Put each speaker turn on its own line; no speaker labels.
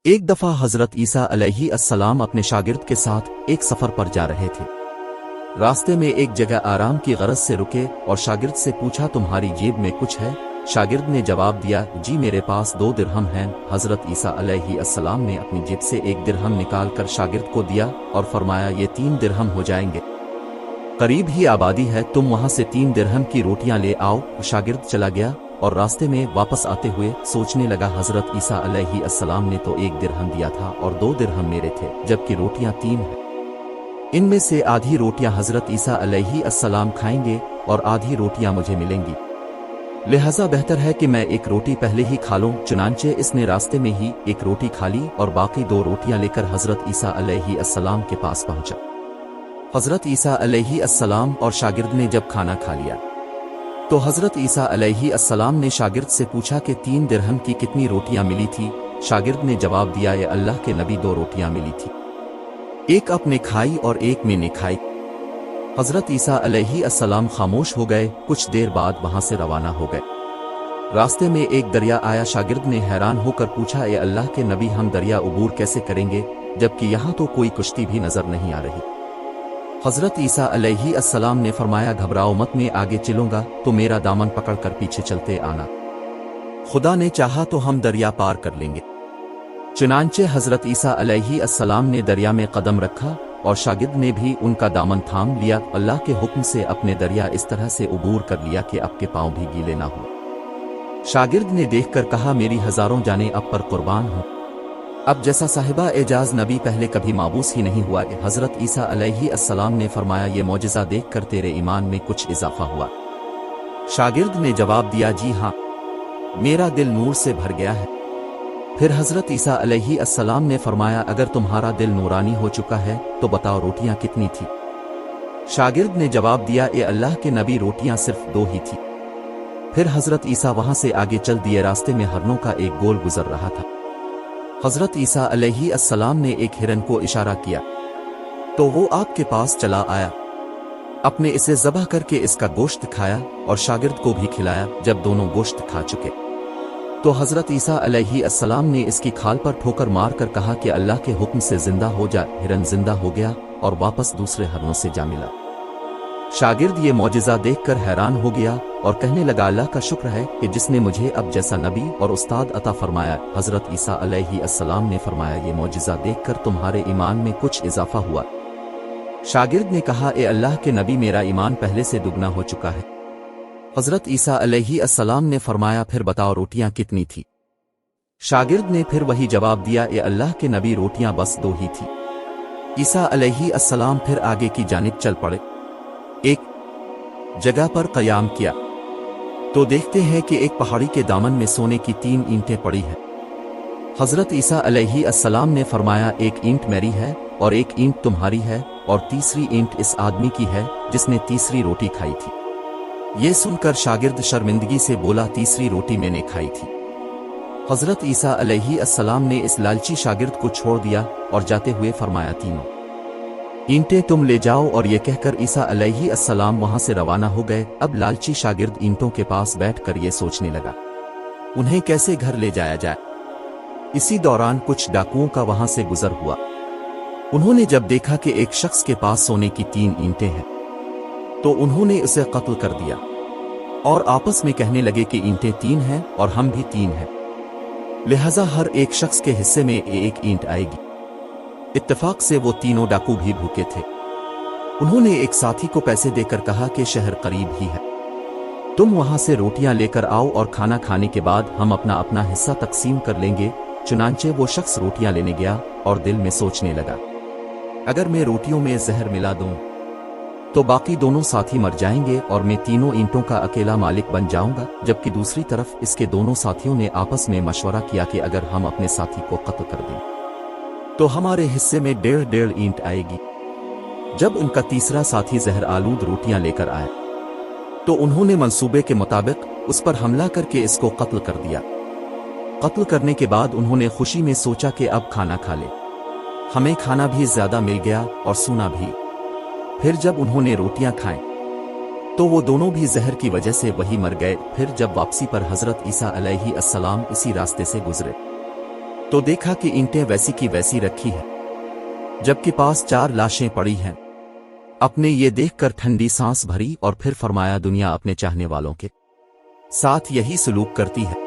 एक दफा हजरत ईसा अलैहि अस्सलाम अपने शागिर्द के साथ एक सफर पर जा रहे थे। रास्ते में एक जगह आराम की गरज से रुके और शागिर्द से पूछा, तुम्हारी जेब में कुछ है? शागिर्द ने जवाब दिया, जी मेरे पास 2 दिरहम हैं। हजरत ईसा अलैहि अस्सलाम ने अपनी जेब से 1 दिरहम निकाल कर शागिर्द को दिया और फरमाया, ये 3 दिरहम हो जाएंगे, करीब ही आबादी है, तुम वहां से 3 दिरहम की रोटियां ले आओ। शागिर्द चला गया और रास्ते में वापस आते हुए सोचने लगा, हजरत ईसा अलैहि अस्सलाम ने तो 1 दिरहम दिया था और 2 दिरहम मेरे थे, जबकि रोटियां 3 हैं। इनमें से आधी रोटियां हजरत ईसा अलैहि अस्सलाम खाएंगे और आधी रोटियां मुझे मिलेंगी, लिहाजा बेहतर है कि मैं 1 रोटी पहले ही खा लूं। चुनांचे इसने रास्ते में ही 1 रोटी खा ली और बाकी 2 रोटियां लेकर हजरत ईसा अलैहि अस्सलाम के पास पहुंचा। हजरत ईसा अलैहि अस्सलाम और शागिर्द ने जब खाना खा लिया तो हजरत ईसा अलैहि अस्सलाम ने शागिर्द से पूछा कि 3 दिरहम की कितनी रोटियां मिली थी? शागिर्द ने जवाब दिया, ये अल्लाह के नबी 2 रोटियां मिली थी, एक आपने खाई और एक मैंने खाई। हजरत ईसा अलैहि अस्सलाम खामोश हो गए। कुछ देर बाद वहां से रवाना हो गए। रास्ते में एक दरिया आया। शागिर्द ने हैरान होकर पूछा, ए अल्लाह के नबी, हम दरिया उबूर कैसे करेंगे, जबकि यहाँ तो कोई कुश्ती भी नजर नहीं आ रही? हजरत ईसा अलैहि अस्सलाम ने फरमाया, घबराओ मत, मैं आगे चलूंगा तो मेरा दामन पकड़कर पीछे चलते आना, खुदा ने चाहा तो हम दरिया पार कर लेंगे। चुनांचे हजरत ईसा अलैहि अस्सलाम ने दरिया में कदम रखा और शागिर्द ने भी उनका दामन थाम लिया। अल्लाह के हुक्म से अपने दरिया इस तरह से उबूर कर लिया कि आपके पांव भी गीले ना हो। शागिर्द ने देखकर कहा, मेरी हजारों जानें अब पर कुर्बान हो, अब जैसा साहिबा एजाज नबी पहले कभी माबूस ही नहीं हुआ। हजरत ईसा अलैहि अस्सलाम ने फरमाया, ये मौजिज़ा देखकर तेरे ईमान में कुछ इजाफा हुआ? शागिर्द ने जवाब दिया, जी हाँ, मेरा दिल नूर से भर गया है। फिर हजरत ईसा अलैहि अस्सलाम ने फरमाया, अगर तुम्हारा दिल नूरानी हो चुका है तो बताओ रोटियां कितनी थी? शागिर्द ने जवाब दिया, ए अल्लाह के नबी, रोटियां सिर्फ 2 ही थी। फिर हजरत ईसा वहां से आगे चल दिए। रास्ते में हरनों का एक गोल गुजर रहा था। हजरत ईसा अलैहि अस्सलाम ने एक हिरन को इशारा किया तो वो आपके पास चला आया। अपने इसे ज़बह करके इसका गोश्त खाया और शागिर्द को भी खिलाया। जब दोनों गोश्त खा चुके तो हजरत ईसा अलैहि अस्सलाम ने इसकी खाल पर ठोकर मार कर कहा कि अल्लाह के हुक्म से जिंदा हो जा। हिरन जिंदा हो गया और वापस दूसरे हरनों से जा मिला। शागिर्द ये मौजिज़ा देखकर हैरान हो गया और कहने लगा, अल्लाह का शुक्र है कि जिसने मुझे अब जैसा नबी और उस्ताद अता फरमाया। हजरत ईसा अलैहि अस्सलाम ने फरमाया, ये मौजिज़ा देखकर तुम्हारे ईमान में कुछ इजाफा हुआ? शागिर्द ने कहा, ए अल्लाह के नबी, मेरा ईमान पहले से दुगना हो चुका है। हजरत ईसा अलैहि अस्सलाम ने फरमाया, फिर बताओ रोटियां कितनी थी? शागिर्द ने फिर वही जवाब दिया, ए अल्लाह के नबी, रोटियां बस 2 ही थी। ईसा अलैहि अस्सलाम फिर आगे की जानिब चल पड़े। एक जगह पर कयाम किया तो देखते हैं कि एक पहाड़ी के दामन में सोने की 3 ईंटें पड़ी हैं। हजरत ईसा अलैहि अस्सलाम ने फरमाया, एक ईंट मेरी है और एक ईंट तुम्हारी है और तीसरी ईंट इस आदमी की है जिसने तीसरी रोटी खाई थी। ये सुनकर शागिर्द शर्मिंदगी से बोला, तीसरी रोटी मैंने खाई थी। हजरत ईसा अलैहि अस्सलाम ने इस लालची शागिर्द को छोड़ दिया और जाते हुए फरमाया, 3 ईंटें तुम ले जाओ। और ये कहकर ईसा अलैहि अस्सलाम वहां से रवाना हो गए। अब लालची शागिर्द ईंटों के पास बैठकर ये सोचने लगा, उन्हें कैसे घर ले जाया जाए। इसी दौरान कुछ डाकुओं का वहां से गुजर हुआ। उन्होंने जब देखा कि एक शख्स के पास सोने की 3 ईंटें हैं तो उन्होंने उसे कत्ल कर दिया और आपस में कहने लगे कि ईंटें 3 हैं और हम भी 3 हैं, लिहाजा हर एक शख्स के हिस्से में एक ईंट आएगी। इत्तेफाक से वो तीनों डाकू भी भूखे थे। उन्होंने एक साथी को पैसे देकर कहा कि शहर करीब ही है, तुम वहां से रोटियां लेकर आओ और खाना खाने के बाद हम अपना अपना हिस्सा तकसीम कर लेंगे। चुनांचे वो शख्स रोटियां लेने गया और दिल में सोचने लगा, अगर मैं रोटियों में जहर मिला दूं तो बाकी दोनों साथी मर जाएंगे और मैं तीनों ईंटों का अकेला मालिक बन जाऊंगा। जबकि दूसरी तरफ इसके दोनों साथियों ने आपस में मशवरा किया कि अगर हम अपने साथी को कत्ल कर दें तो हमारे हिस्से में 1.5 ईंट आएगी। जब उनका तीसरा साथी जहर आलूद रोटियां लेकर आया तो उन्होंने मंसूबे के मुताबिक उस पर हमला करके इसको कत्ल कर दिया। कत्ल करने के बाद उन्होंने खुशी में सोचा कि अब खाना खा ले, हमें खाना भी ज्यादा मिल गया और सोना भी। फिर जब उन्होंने रोटियां खाएं तो वो दोनों भी जहर की वजह से वही मर गए। फिर जब वापसी पर हजरत ईसा अलैहि अस्सलाम इसी रास्ते से गुजरे तो देखा कि ईंटें वैसी की वैसी रखी है, जबकि पास 4 लाशें पड़ी हैं। अपने ये देखकर ठंडी सांस भरी और फिर फरमाया, दुनिया अपने चाहने वालों के साथ यही सलूक करती है।